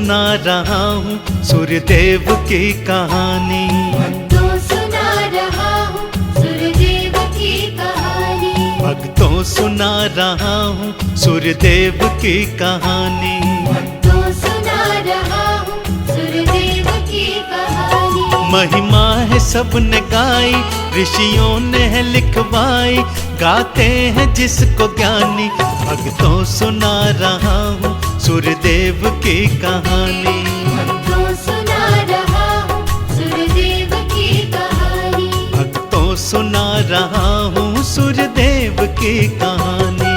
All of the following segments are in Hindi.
सुना रहा हूँ सूर्यदेव की कहानी। भक्तों सुना रहा हूँ सूर्यदेव की कहानी। भक्तों सुना रहा हूँ सूर्यदेव की कहानी। भक्तों सुना रहा हूँ सूर्यदेव की कहानी। महिमा है सबने गाई, ऋषियों ने है लिखवाई, गाते हैं जिसको ज्ञानी। भक्तों सुना रहा हूँ सूर्यदेव की कहानी। भक्तों सुना रहा हूँ सूर्यदेव की कहानी। भक्तों सुना रहा हूँ सूर्यदेव की कहानी।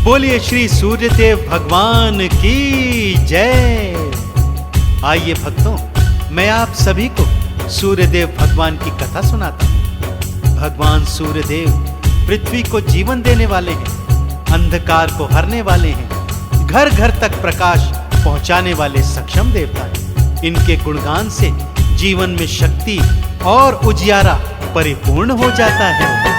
बोलिए श्री सूर्यदेव भगवान की जय। आइए भक्तों, मैं आप सभी को सूर्यदेव भगवान की कथा सुनाता हूँ। भगवान सूर्यदेव पृथ्वी को जीवन देने वाले हैं, अंधकार को हरने वाले हैं, घर घर तक प्रकाश पहुंचाने वाले सक्षम देवता हैं। इनके गुणगान से जीवन में शक्ति और उजियारा परिपूर्ण हो जाता है।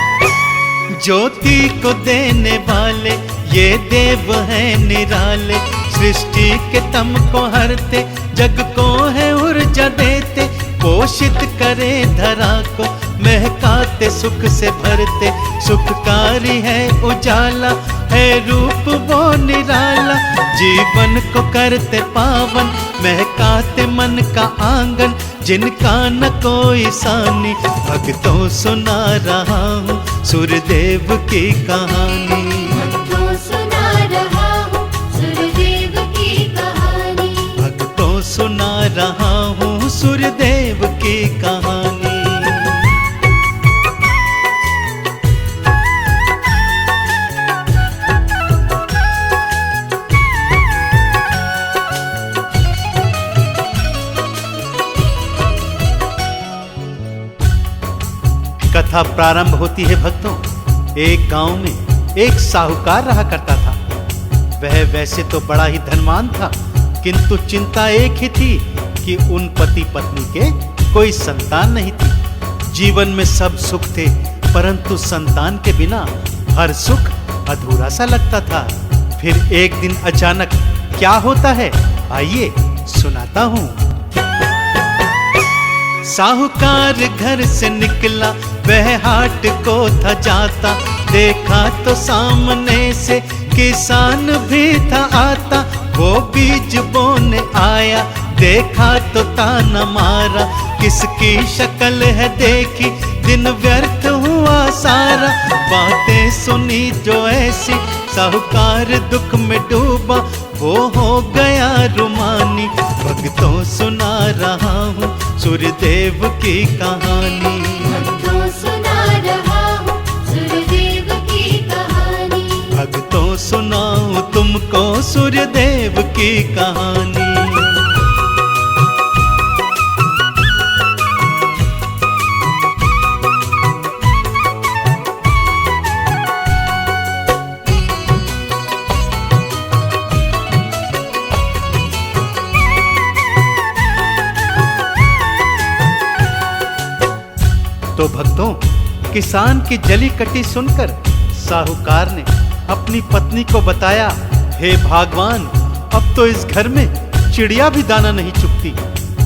ज्योति को देने वाले ये देव हैं निराले, सृष्टि के तम को हरते, जग को है ऊर्जा देते, पोषित करे धरा को, महकाते सुख से भरते, सुखकारी है उजाला, है रूप वो निराला, जीवन को करते पावन, महकाते मन का आंगन, जिनका न कोई सानी। भक्तों सुना रहा हूँ सूर्यदेव की कहानी। भक्तों सुना रहा हूँ सूर्यदेव की कहानी। भक्तों सुना रहा हूँ सूर्यदेव की कहानी। कथा प्रारंभ होती है भक्तों। एक गांव में एक साहूकार रहा करता था। वह वैसे तो बड़ा ही धनवान था, किंतु चिंता एक ही थी कि उन पति पत्नी के कोई संतान नहीं थी। जीवन में सब सुख थे, परंतु संतान के बिना हर सुख अधूरा सा लगता था। फिर एक दिन अचानक क्या होता है, आइए सुनाता हूं। साहूकार घर से निकला, वह हाट को था जाता, देखा तो सामने से किसान भी था आता। वो बीज बोने आया, देखा तो ताना मारा, किसकी शक्ल है देखी, दिन व्यर्थ हुआ सारा। बातें सुनी जो ऐसी, साहूकार दुख में डूबा, वो हो गया रुमानी। भक्तों सुना रहा हूँ सूर्यदेव की कहानी। भक्तों सुना रहा हूँ सूर्यदेव की कहानी। भक्तों सुनाऊं तुमको सूर्यदेव की कहानी। तो भक्तों, किसान की जली कटी सुनकर साहूकार ने अपनी पत्नी को बताया, हे भगवान, अब तो इस घर में चिड़िया भी दाना नहीं चुगती।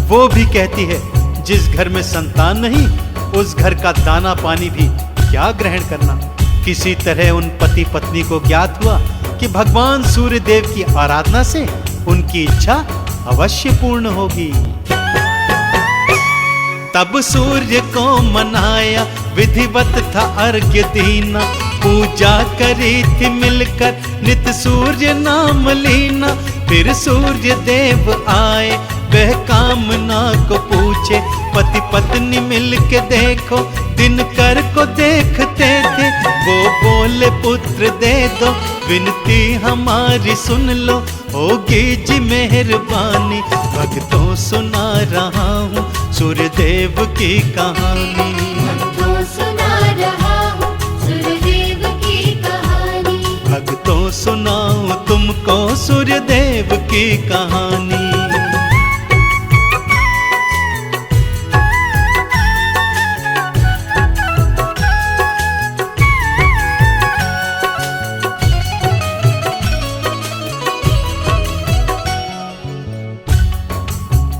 वो भी कहती है, जिस घर में संतान नहीं, उस घर का दाना पानी भी क्या ग्रहण करना। किसी तरह उन पति पत्नी को ज्ञात हुआ कि भगवान सूर्यदेव की आराधना से उनकी इच्छा अवश्य पूर्ण होगी। तब सूर्य को मनाया, विधिवत था अर्घ्य दीना, पूजा करी थी मिलकर, नित सूर्य नाम लीना। फिर सूर्य देव आए, वह कामना को पूछे, पति पत्नी मिल के देखो, दिनकर को देखते थे। वो बोले पुत्र दे दो, विनती हमारी सुन लो, होगी जी मेहरबानी। भक्तों सुना रहा हूँ सूर्यदेव की कहानी। भक्तों सुना रहा हूँ सूर्यदेव की कहानी। सुनाऊं तुमको सूर्यदेव की कहानी।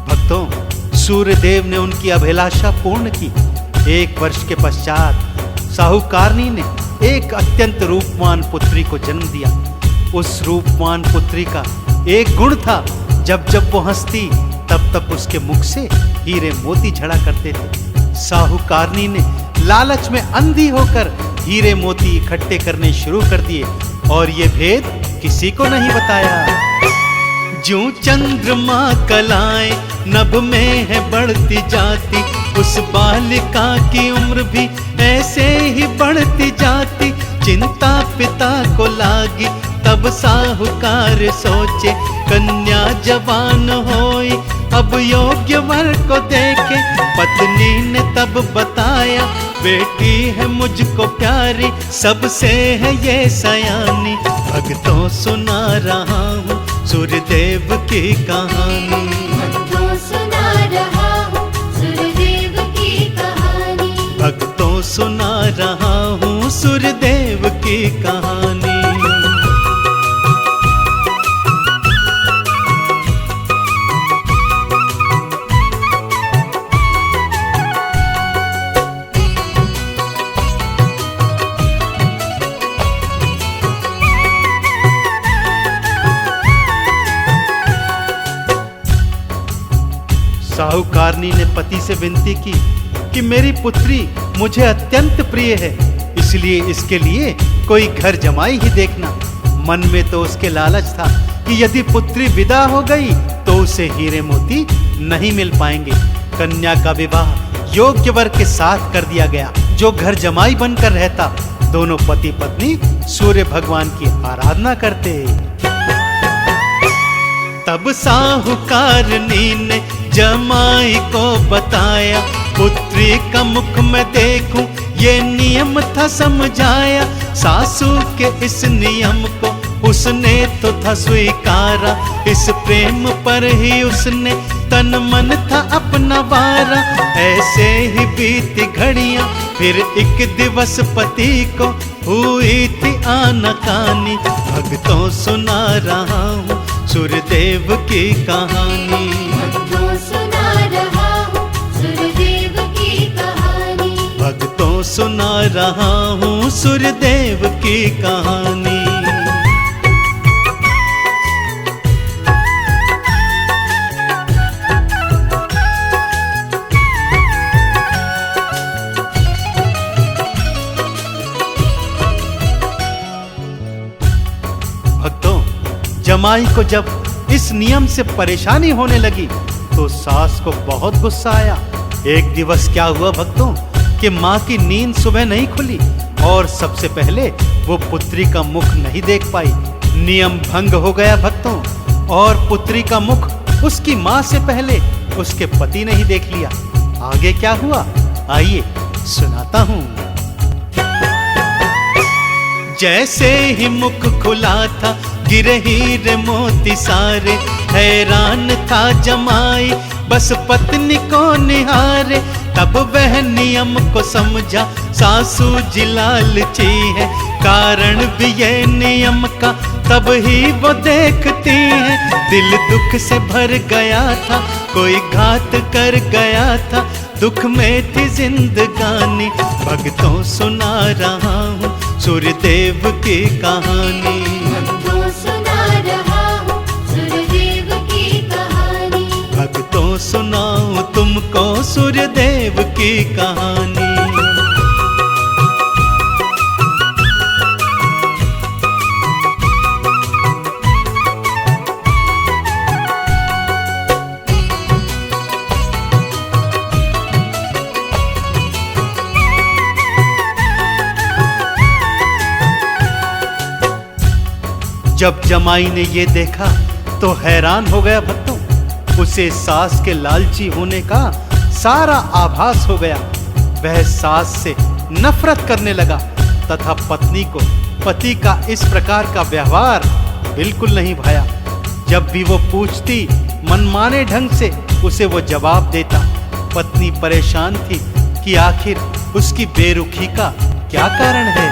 भक्तों, सूर्यदेव ने उनकी अभिलाषा पूर्ण की। 1 वर्ष के पश्चात साहुकारनी ने एक अत्यंत रूपवान पुत्री को जन्म दिया। उस रूपवान पुत्री का एक गुण था, जब जब वो हंसती तब तब उसके मुख से हीरे मोती झड़ा करते थे। साहुकारनी ने लालच में अंधी होकर हीरे मोती इकट्ठे करने शुरू कर दिए और ये भेद किसी को नहीं बताया। ज्यों चंद्रमा कलाएं नभ में है बढ़ती जाती, उस बालिका की उम्र भी ऐसे ही बढ़ती जाती। चिंता पिता को लागी तब साहूकार सोचे, कन्या जवान होई अब योग्य वर को देखे। पत्नी ने तब बताया, बेटी है मुझको प्यारी, सबसे है ये सयानी। भक्तों सुना रहा हूँ सूर्यदेव की कहानी। भक्तों सुना रहा हूँ सूर्यदेव की कहानी। भक्तों सुना रहा हूँ सूर्यदेव की कहानी। साहूकारनी ने पति से विनती की कि मेरी पुत्री मुझे अत्यंत प्रिय है, इसलिए इसके लिए कोई घर जमाई ही देखना। मन में तो उसके लालच था कि यदि पुत्री विदा हो गई तो उसे हीरे मोती नहीं मिल पाएंगे। कन्या का विवाह योग्य वर के साथ कर दिया गया, जो घर जमाई बनकर रहता। दोनों पति पत्नी सूर्य भगवान की आराधना करते। तब साहूकारनी ने जमाई को बताया, पुत्री का मुख में देखूं ये नियम था समझाया। सासू के इस नियम को उसने तो था स्वीकारा, इस प्रेम पर ही उसने तन मन था अपना वारा। ऐसे ही बीती घड़ियां, फिर एक दिवस पति को हुई थी आनाकानी। भक्तों सुना रहा हूँ सूर्यदेव की कहानी। भक्तों सुना रहा हूँ सूर्यदेव की कहानी। भक्तों सुना रहा हूँ सूर्यदेव की कहानी। भक्तों, जमाई को जब इस नियम से परेशानी होने लगी तो सास को बहुत गुस्सा आया। एक दिवस क्या हुआ भक्तों कि माँ की नींद सुबह नहीं खुली और सबसे पहले वो पुत्री का मुख नहीं देख पाई। नियम भंग हो गया भक्तों, और पुत्री का मुख उसकी माँ से पहले उसके पति ने ही देख लिया। आगे क्या हुआ आइए सुनाता हूँ। जैसे ही मुख खुला था गिरे हीरे मोती सारे, हैरान था जमाई बस पत्नी को निहारे। तब वह नियम को समझा, सासू जी लालची है, कारण भी ये नियम का तब ही वो देखती है। दिल दुख से भर गया था, कोई घात कर गया था, दुख में थी जिंदगानी। भक्तों सुना रहा हूँ सूर्यदेव की कहानी। भक्तों सुना रहा हूँ सूर्यदेव की कहानी। भक्तों सुनाऊं तुमको सूर्यदेव की कहानी। जब जमाई ने ये देखा तो हैरान हो गया भक्तों। उसे सास के लालची होने का सारा आभास हो गया। वह सास से नफरत करने लगा तथा पत्नी को पति का इस प्रकार का व्यवहार बिल्कुल नहीं भाया। जब भी वो पूछती, मनमाने ढंग से उसे वो जवाब देता। पत्नी परेशान थी कि आखिर उसकी बेरुखी का क्या कारण है।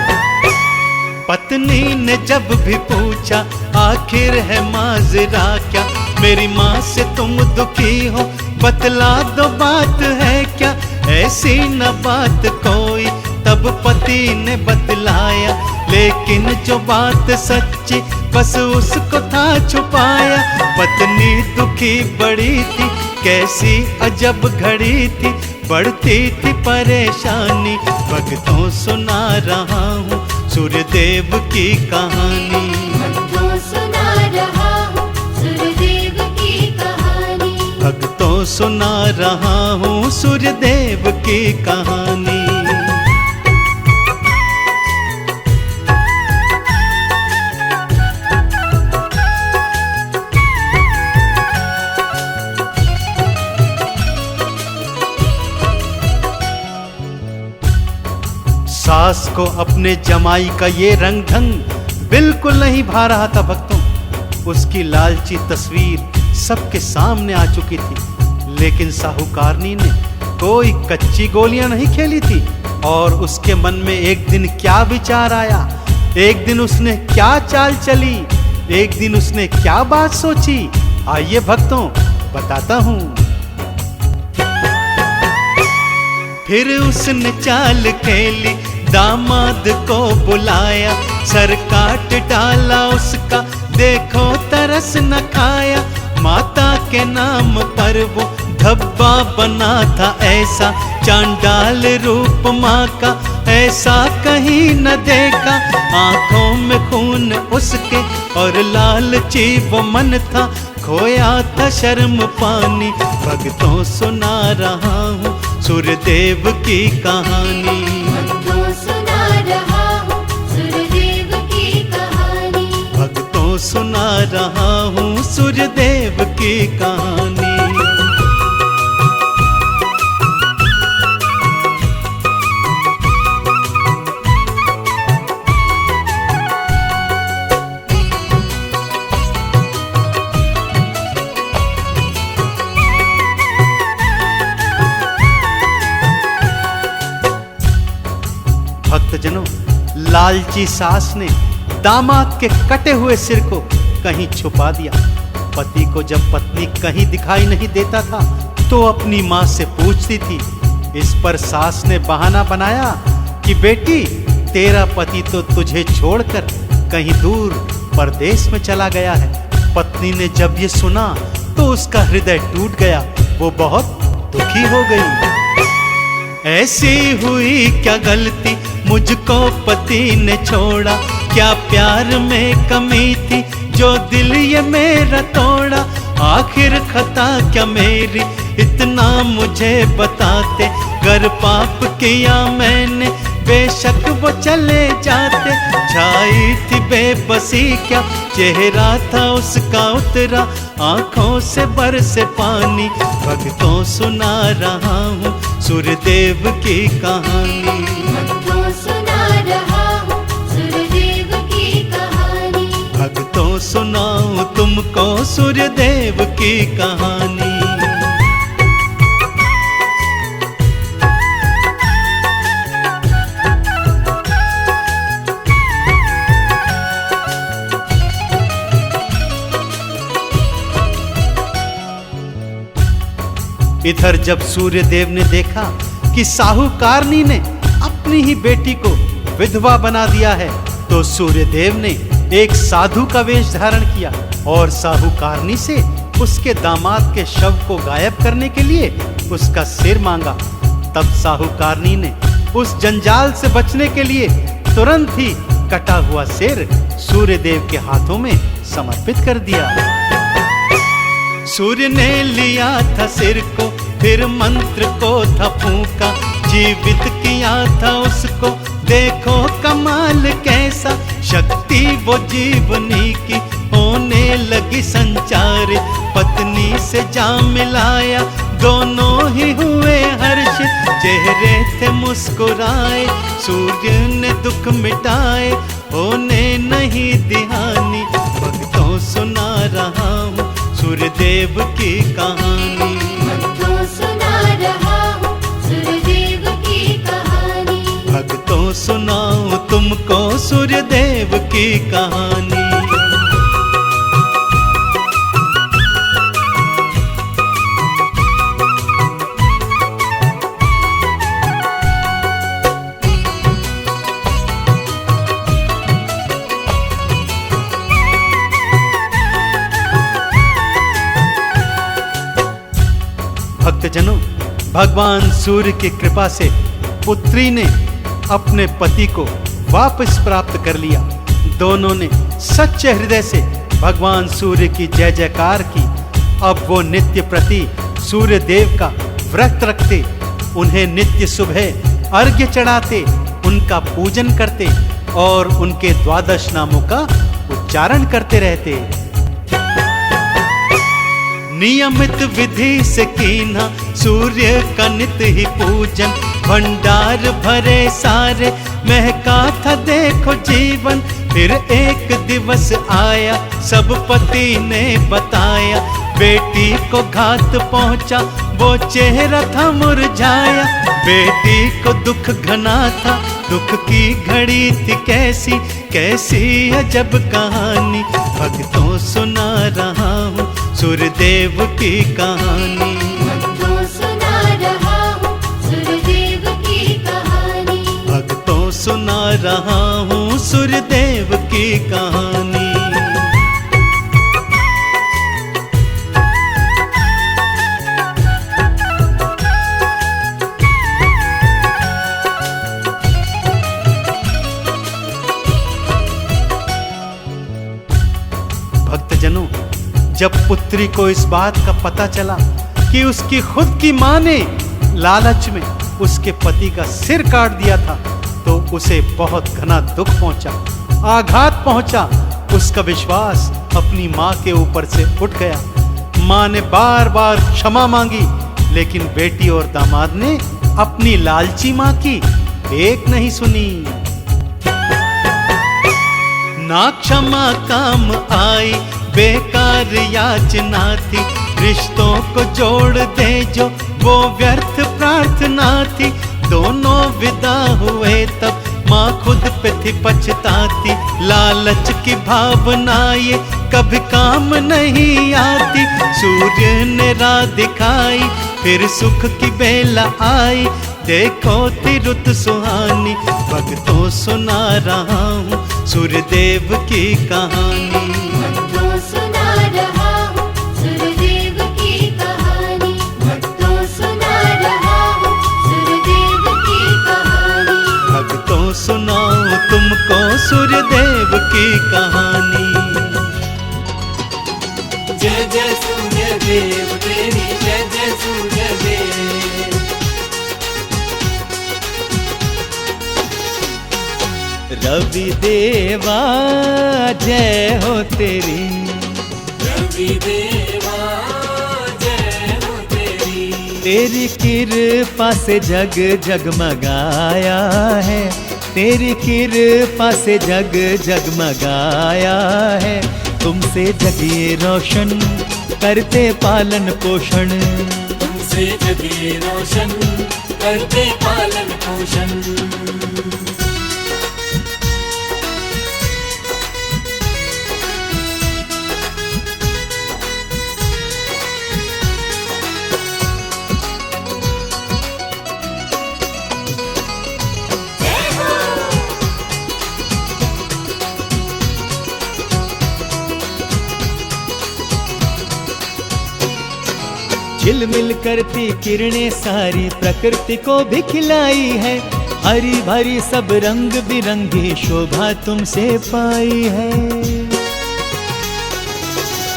पत्नी ने जब भी पूछा, आखिर है माजरा क्या, मेरी माँ से तुम दुखी हो, बतला दो बात है क्या। ऐसी न बात कोई, तब पति ने बतलाया, लेकिन जो बात सच्ची बस उसको था छुपाया। पत्नी दुखी बड़ी थी, कैसी अजब घड़ी थी, बढ़ती थी परेशानी। भक्तों सुना रहा हूँ सूर्यदेव की कहानी। भक्तों सुना रहा हूँ सूर्यदेव की कहानी। भक्तों सुना रहा हूँ सूर्यदेव की कहानी। सास को अपने जमाई का ये रंग ढंग बिल्कुल नहीं भा रहा था भक्तों। उसकी लालची तस्वीर सबके सामने आ चुकी थी, लेकिन साहूकारनी ने कोई कच्ची गोलियां नहीं खेली थी। और उसके मन में एक दिन क्या विचार आया, एक दिन उसने क्या चाल चली, एक दिन उसने क्या बात सोची, आइए भक्तों बताता हूं। फिर उसने चाल खेली, दामाद को बुलाया, सर काट डाला उसका, देखो तरस न खाया। माता के नाम पर वो धब्बा बना था ऐसा, चांडाल रूप माँ का ऐसा कहीं न देखा। आंखों में खून उसके और लालची वो मन था, खोया था शर्म पानी। भक्तों सुना रहा हूँ सूर्यदेव की कहानी। भक्तों सुना रहा हूँ सूर्यदेव की कहानी। भक्तों सुना रहा हूँ सूर्यदेव की कहानी। भक्तजनों, लालची सास ने दामाद के कटे हुए सिर को कहीं छुपा दिया। पति को जब पत्नी कहीं दिखाई नहीं देता था तो अपनी माँ से पूछती थी। इस पर सास ने बहाना बनाया कि बेटी, तेरा पति तो तुझे छोड़कर कहीं दूर परदेश में चला गया है। पत्नी ने जब ये सुना तो उसका हृदय टूट गया, वो बहुत दुखी हो गई। ऐसी हुई क्या गलती, मुझको पति ने छोड़ा, क्या प्यार में कमी थी जो दिल ये मेरा तोड़ा। आखिर खता क्या मेरी, इतना मुझे बताते, गर पाप किया मैंने बेशक वो चले जाते। छाई थी बेबसी क्या, चेहरा था उसका उतरा, आंखों से बरसे पानी। भक्तों सुना रहा हूँ सूर्यदेव की कहानी। भक्तों सुना रहा हूँ सूर्यदेव की कहानी। भक्तों सुनाऊं तुमको सूर्यदेव की कहानी। इधर जब सूर्यदेव ने देखा कि साहूकारनी ने अपनी ही बेटी को विधवा बना दिया है, तो सूर्यदेव ने एक साधु का वेश धारण किया और साहूकारनी से उसके दामाद के शव को गायब करने के लिए उसका सिर मांगा। तब साहूकारनी ने उस जंजाल से बचने के लिए तुरंत ही कटा हुआ सिर सूर्यदेव के हाथों में समर्पित कर दिया। सूर्य ने लिया था सिर को, फिर मंत्र को था फूंका, जीवित किया था उसको, देखो कमाल कैसा। शक्ति वो जीवनी की होने लगी संचार, पत्नी से जा मिलाया, दोनों ही हुए हर्षित, चेहरे थे मुस्कुराए, सूर्य ने दुख मिटाए, होने नहीं दिहानी। भक्तों सुना रहा हूँ सूर्यदेव की कहानी। भक्तों सुना रहा हूँ सूर्यदेव की कहानी। भक्तों सुनाऊं तुमको सूर्यदेव की कहानी। भक्तजनों, भगवान सूर्य की कृपा से पुत्री ने अपने पति को वापस प्राप्त कर लिया। दोनों ने सच्चे हृदय से भगवान सूर्य की जय जयकार की। अब वो नित्य प्रति सूर्य देव का व्रत रखते, उन्हें नित्य सुबह अर्घ्य चढ़ाते, उनका पूजन करते और उनके 12 नामों का उच्चारण करते रहते। नियमित विधि से कीना सूर्य का नित्य ही पूजन। भंडार भरे सारे महका था देखो जीवन। फिर एक दिवस आया सब पति ने बताया। बेटी को घात पहुंचा वो चेहरा था मुरझाया। बेटी को दुख घना था, दुख की घड़ी थी कैसी कैसी अजब कहानी। भक्तों सुना रहा हूँ सूर्यदेव की कहानी। भक्तों सुना रहा हूँ सूर्यदेव की कहानी। भक्तों सुना रहा हूँ सूर्यदेव की कहानी। भक्तजनों, जब पुत्री को इस बात का पता चला कि उसकी खुद की मां ने लालच में उसके पति का सिर काट दिया था, तो उसे बहुत घना दुख पहुंचा, आघात पहुंचा। उसका विश्वास अपनी मां के ऊपर से उठ गया। मां ने बार बार क्षमा मांगी, लेकिन बेटी और दामाद ने अपनी लालची मां की एक नहीं सुनी। ना क्षमा काम आई, बेकार याचना थी। रिश्तों को जोड़ दे जो वो व्यर्थ प्रार्थना थी। दोनों विदा हुए तब माँ खुद पे थी पछताती। लालच की भावना ये कभी काम नहीं आती। सूर्य ने राह दिखाई, फिर सुख की बेला आई। देखो थी रुत सुहानी। भक्तों सुना रहा हूँ सूर्यदेव की कहानी। भक्तों सुना रहा हूँ सूर्यदेव की कहानी। भक्तों सुना रहा हूँ सूर्यदेव की कहानी। भक्तों सुनाओ तुमको सूर्यदेव की कहानी। जय जय सूर्यदेव तेरी जय जय सूर्यदेव। रवि देवा जय हो तेरी। रवि देवा जय हो तेरी। तेरी कृपा से जग जगमगाया है। तेरी कृपा से जग जगमगाया है। तुमसे जगिए रोशन करते पालन पोषण। तुमसे जगे रोशन करते पालन पोषण। झिलमिल करती किरणें सारी प्रकृति को भी खिलाई है। हरी भरी सब रंग बिरंगी शोभा तुमसे पाई है।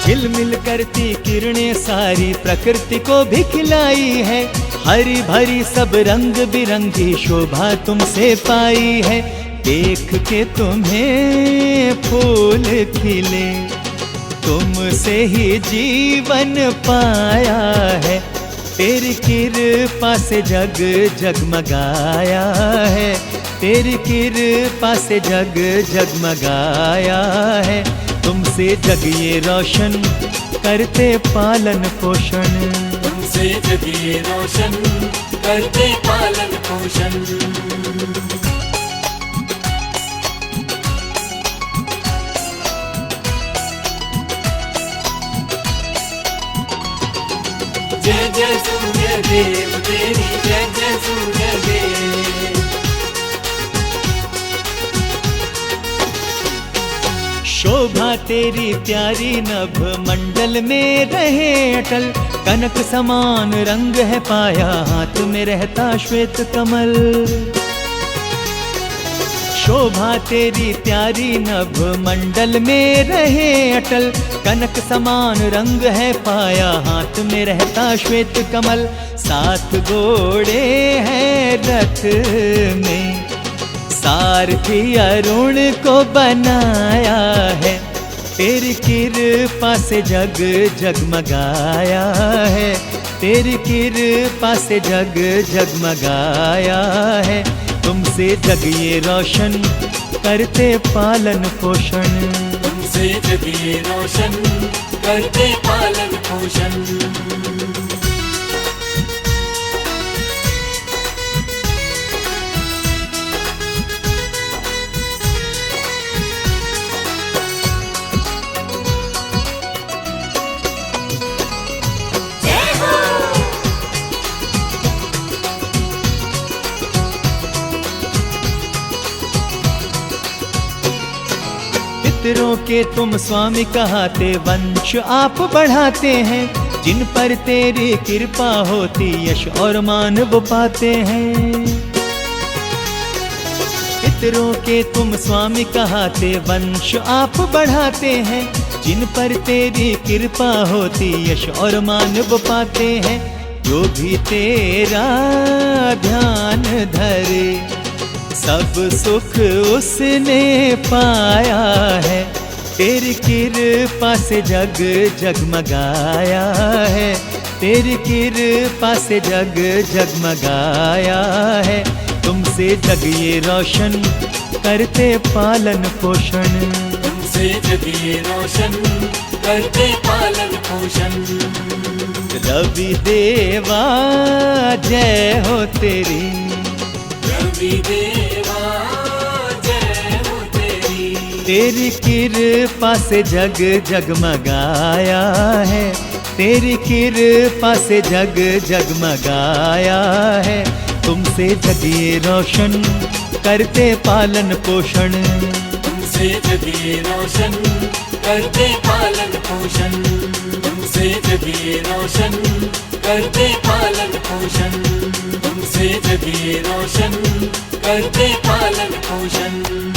झिलमिल करती किरणें सारी प्रकृति को भी खिलाई है। हरी भरी सब रंग बिरंगी शोभा तुमसे पाई है। देख के तुम्हें फूल खिले, तुमसे ही जीवन पाया है। तेरी कृपा से जग जगमगाया है। तेरी कृपा से जग जगमगाया है, तुमसे जग ये रोशन करते पालन पोषण। तुमसे जग ये रोशन करते पालन पोषण। जय जय सूर्य देव तेरी जय जय सूर्य देव। शोभा तेरी प्यारी नभ मंडल में रहे अटल, कनक समान रंग है पाया, हाथ में रहता श्वेत कमल। शोभा तेरी प्यारी नभ मंडल में रहे अटल, कनक समान रंग है पाया, हाथ में रहता श्वेत कमल। 7 घोड़े हैं रथ में, सारथी अरुण को बनाया है, तेरी कृपा से जग जगमगाया है, तेरी कृपा से जग जगमगाया है, तुमसे जग ये रोशन करते पालन पोषण। तुमसे जग ये रोशन करते पालन पोषण। पितरों के तुम स्वामी कहाते, वंश आप बढ़ाते हैं, जिन पर तेरी कृपा होती यश और मान वो पाते हैं। पितरों के तुम स्वामी कहाते, वंश आप बढ़ाते हैं, जिन पर तेरी कृपा होती यश और मान वो पाते हैं। जो भी तेरा ध्यान धरे, सब सुख उसने पाया है, तेरी कृपा से जग जगमगाया है, तेरी कृपा से जग जगमगाया है, तुमसे जग ये रोशन करते पालन पोषण। तुमसे जग ये रोशन करते पालन पोषण। रवि देवा जय हो तेरी, रवि देवा जय हो तेरी, तेरी कृपा से जग जगमगाया है, तेरी कृपा से जग जगमगाया है, तुमसे जग ये रोशन करते पालन पोषण। तुमसे जग ये रोशन करते पालन पोषण। तुमसे जग ये रोशन करते पालन पोषण। तुमसे जग ये रोशन करते पालन पोषण।